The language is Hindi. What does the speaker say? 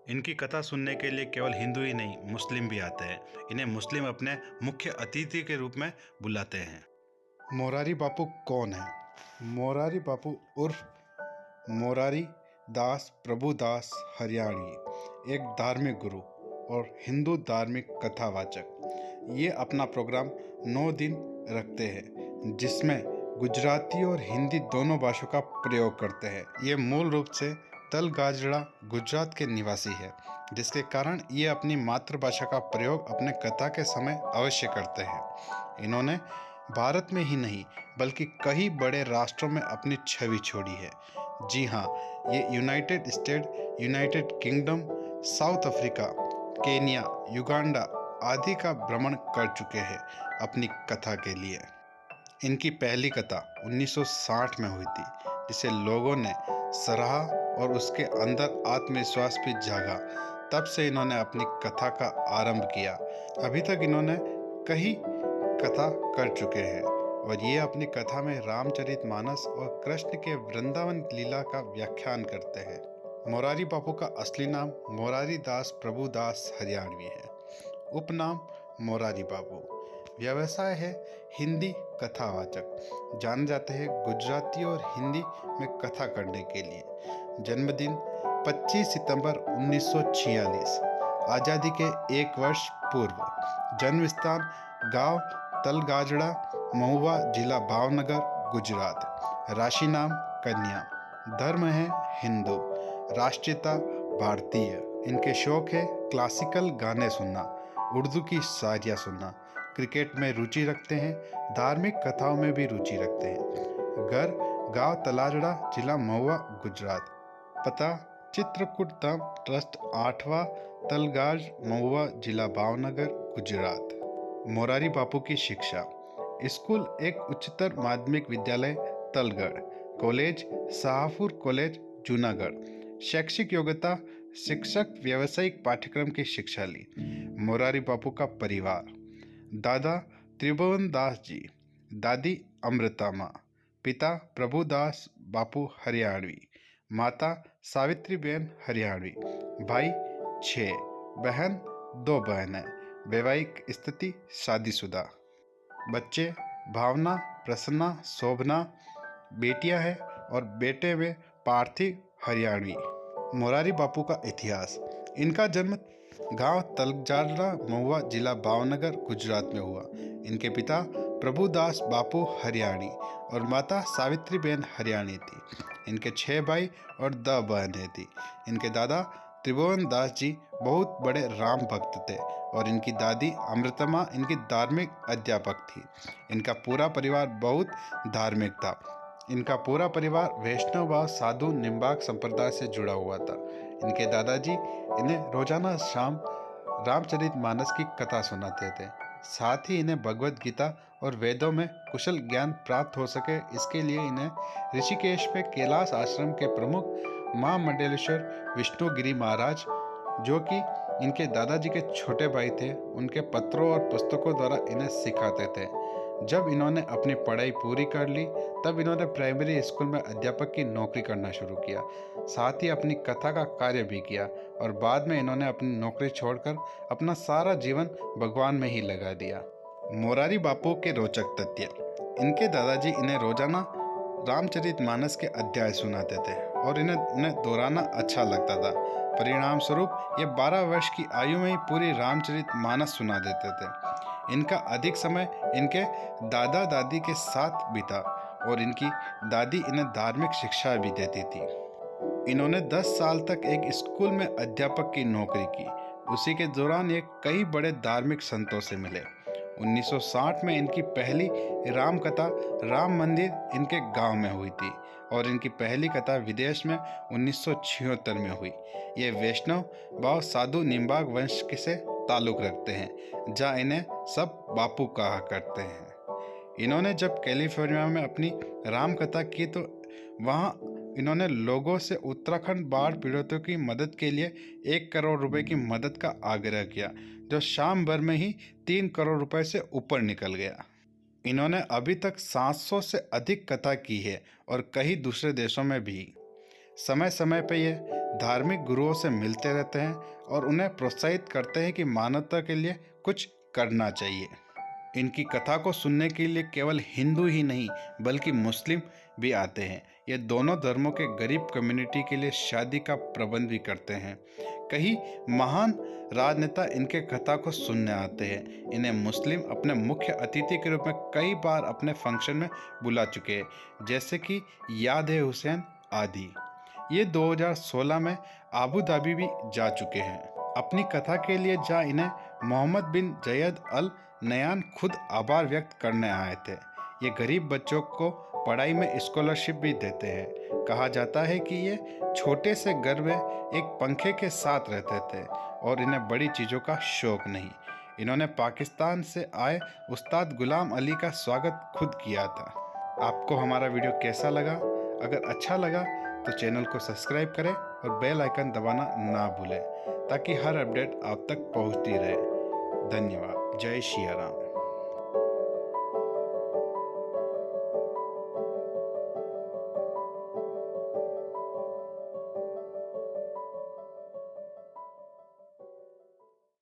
इनकी कथा सुनने के लिए केवल हिंदू ही नहीं मुस्लिम भी आते हैं। इन्हें मुस्लिम अपने मुख्य अतिथि के रूप में बुलाते हैं। मोरारी बापू कौन है? मोरारी बापू उर्फ मोरारी दास प्रभुदास हरियाणी एक धार्मिक गुरु और हिंदू धार्मिक कथावाचक। ये अपना प्रोग्राम 9 दिन रखते हैं जिसमें गुजराती और हिंदी दोनों भाषाओं का प्रयोग करते हैं। ये मूल रूप से तलगाजड़ा गुजरात के निवासी है, जिसके कारण ये अपनी मातृभाषा का प्रयोग अपने कथा के समय अवश्य करते हैं। इन्होंने भारत में ही नहीं बल्कि कई बड़े राष्ट्रों में अपनी छवि छोड़ी है। जी हाँ, ये United state, United kingdom, south Africa, Kenya, Uganda आदि का भ्रमण कर चुके हैं अपनी कथा के लिए। इनकी पहली कथा 1960 में हुई थी, जिसे लोगों ने सराहा और उसके अंदर आत्मविश्वास भी जागा। तब से इन्होंने अपनी कथा का आरंभ किया। अभी तक इन्होंने कई कथा कर चुके हैं और ये अपनी कथा में रामचरितमानस और कृष्ण के वृंदावन लीला का व्याख्यान करते हैं। मोरारी बापू का असली नाम मोरारी दास प्रभुदास हरियाणवी है। उपनाम मोरारी बापू। व्यवसाय है हिंदी कथावाचक। जाने जाते हैं गुजराती और हिंदी में कथा करने के लिए। जन्मदिन 25 सितंबर 1946, आज़ादी के 1 वर्ष पूर्व। जन्म स्थान गांव तलगाजड़ा, महुआ, जिला भावनगर, गुजरात। राशि नाम कन्या। धर्म है हिंदू। राष्ट्रीयता भारतीय। इनके शौक है क्लासिकल गाने सुनना, उर्दू की शायरियाँ सुनना, क्रिकेट में रुचि रखते हैं, धार्मिक कथाओं में भी रुचि रखते हैं। घर गांव तलाजड़ा, जिला महुआ, गुजरात। पता चित्रकूट धाम ट्रस्ट 8वां, तलगाज, महुआ, जिला भावनगर, गुजरात। मोरारी बापू की शिक्षा। स्कूल एक उच्चतर माध्यमिक विद्यालय तलगढ़, कॉलेज शाहपुर कॉलेज, जूनागढ़। शैक्षिक योग्यता शिक्षक व्यावसायिक पाठ्यक्रम की शिक्षा ली। मोरारी बापू का परिवार। दादा त्रिभुवन दास जी, दादी अमृता माँ, पिता प्रभुदास बापू हरियाणवी, माता सावित्रीबेन हरियाणवी। भाई 6, बहन 2 बहनें। वैवाहिक स्थिति शादीशुदा। बच्चे भावना, प्रसन्ना, शोभना। बेटियां हैं और बेटे में पार्थिव हरियाणवी। मोरारी बापू का इतिहास। इनका जन्म गांव तलजारा, महुआ, जिला भावनगर, गुजरात में हुआ। इनके पिता प्रभुदास बापू हरियाणी और माता सावित्रीबेन हरियाणी थी। इनके 6 भाई और 10 बहनें थी। इनके दादा त्रिभुवन दास जी बहुत बड़े राम भक्त थे और इनकी दादी अमृतमा इनकी धार्मिक अध्यापक थी। इनका पूरा परिवार बहुत धार्मिक था। इनका पूरा परिवार वैष्णव व साधु निम्बाक संप्रदाय से जुड़ा हुआ था। इनके दादाजी इन्हें रोजाना शाम रामचरितमानस की कथा सुनाते थे। साथ ही इन्हें भगवत गीता और वेदों में कुशल ज्ञान प्राप्त हो सके, इसके लिए इन्हें ऋषिकेश में कैलाश आश्रम के प्रमुख मां मंडलेश्वर विष्णुगिरी महाराज, जो कि इनके दादाजी के छोटे भाई थे, उनके पत्रों और पुस्तकों द्वारा इन्हें सिखाते थे। जब इन्होंने अपनी पढ़ाई पूरी कर ली तब इन्होंने प्राइमरी स्कूल में अध्यापक की नौकरी करना शुरू किया। साथ ही अपनी कथा का कार्य भी किया और बाद में इन्होंने अपनी नौकरी छोड़कर अपना सारा जीवन भगवान में ही लगा दिया। मोरारी बापू के रोचक तथ्य। इनके दादाजी इन्हें रोजाना रामचरितमानस के अध्याय सुनाते थे और इन्हें दोहराना अच्छा लगता था। परिणाम स्वरूप ये 12 वर्ष की आयु में ही पूरी रामचरितमानस सुना देते थे। इनका अधिक समय इनके दादा दादी के साथ बीता और इनकी दादी इन्हें धार्मिक शिक्षा भी देती थी। इन्होंने 10 साल तक एक स्कूल में अध्यापक की नौकरी की। उसी के दौरान ये कई बड़े धार्मिक संतों से मिले। 1960 में इनकी पहली राम कथा राम मंदिर इनके गांव में हुई थी और इनकी पहली कथा विदेश में 1976 में हुई। ये वैष्णव भाव साधु निम्बाग वंश से ताल्लुक़ रखते हैं, जहाँ इन्हें सब बापू कहा करते हैं। इन्होंने जब कैलिफोर्निया में अपनी राम कथा की तो वहाँ इन्होंने लोगों से उत्तराखंड बाढ़ पीड़ितों की मदद के लिए 1 करोड़ रुपए की मदद का आग्रह किया, जो शाम भर में ही 3 करोड़ रुपए से ऊपर निकल गया। इन्होंने अभी तक 700 से अधिक कथा की है और कई दूसरे देशों में भी। समय समय पर ये धार्मिक गुरुओं से मिलते रहते हैं और उन्हें प्रोत्साहित करते हैं कि मानवता के लिए कुछ करना चाहिए। इनकी कथा को सुनने के लिए केवल हिंदू ही नहीं बल्कि मुस्लिम भी आते हैं। ये दोनों धर्मों के गरीब कम्युनिटी के लिए शादी का प्रबंध भी करते हैं। कई महान राजनेता इनके कथा को सुनने आते हैं। इन्हें मुस्लिम अपने मुख्य अतिथि के रूप में कई बार अपने फंक्शन में बुला चुके हैं, जैसे कि याद है हुसैन आदि। ये 2016 में आबू धाबी भी जा चुके हैं अपनी कथा के लिए, जहाँ इन्हें मोहम्मद बिन जयद अल नयान खुद आभार व्यक्त करने आए थे। ये गरीब बच्चों को पढ़ाई में स्कॉलरशिप भी देते हैं। कहा जाता है कि ये छोटे से घर में एक पंखे के साथ रहते थे और इन्हें बड़ी चीज़ों का शौक नहीं। इन्होंने पाकिस्तान से आए उस्ताद गुलाम अली का स्वागत खुद किया था। आपको हमारा वीडियो कैसा लगा? अगर अच्छा लगा तो चैनल को सब्सक्राइब करें और बेल आइकन दबाना ना भूलें ताकि हर अपडेट आप तक पहुंचती रहे। धन्यवाद। जय श्री राम।